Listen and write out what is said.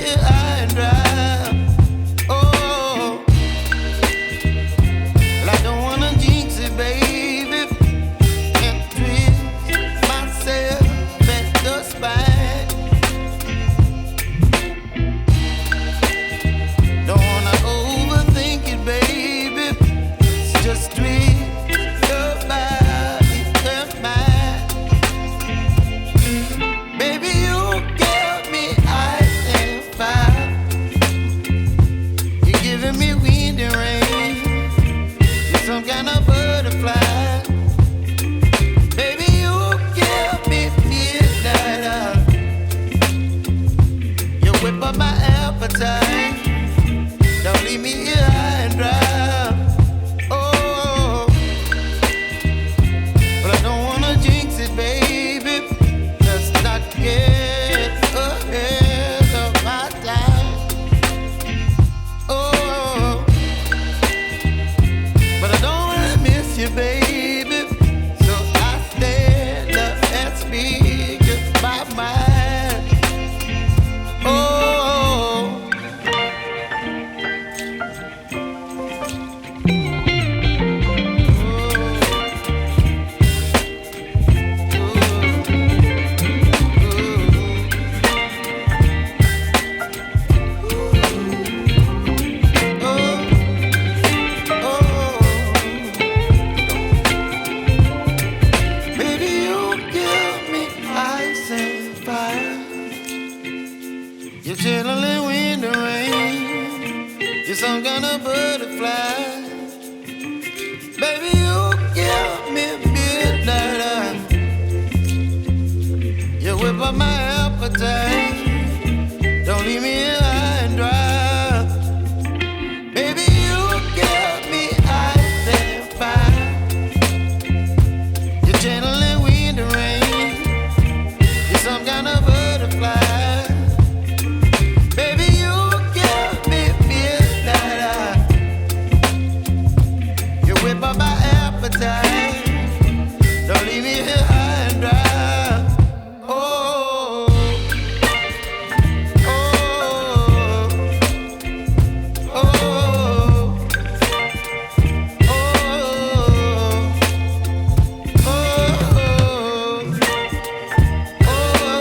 here high and dry. Oh, well, I don't wanna jinx it, baby, and twist myself at the spine. Don't wanna overthink it, baby. It's just twist your body and mine. Baby, you give me ice and fire. You're giving me wind and rain. You're some kind of butterfly. Baby, you give me midnight. You whip up my appetite. Don't leave me here high and dry. Oh, but I don't wanna jinx it, baby. Let's not get ahead of my time. Oh, but I don't wanna miss you, baby. So I stand up and speak just my mind. Oh. Baby, you give me ice and fire. You're chilling wind and rain. You're some kind of butterfly. Baby, you give me midnight. You whip up my appetite. Don't leave me here high and dry. Baby, you give me ice and fire. You're channeling wind and rain. You're some kind of butterfly. Baby, you give me midnight. You whip up my appetite.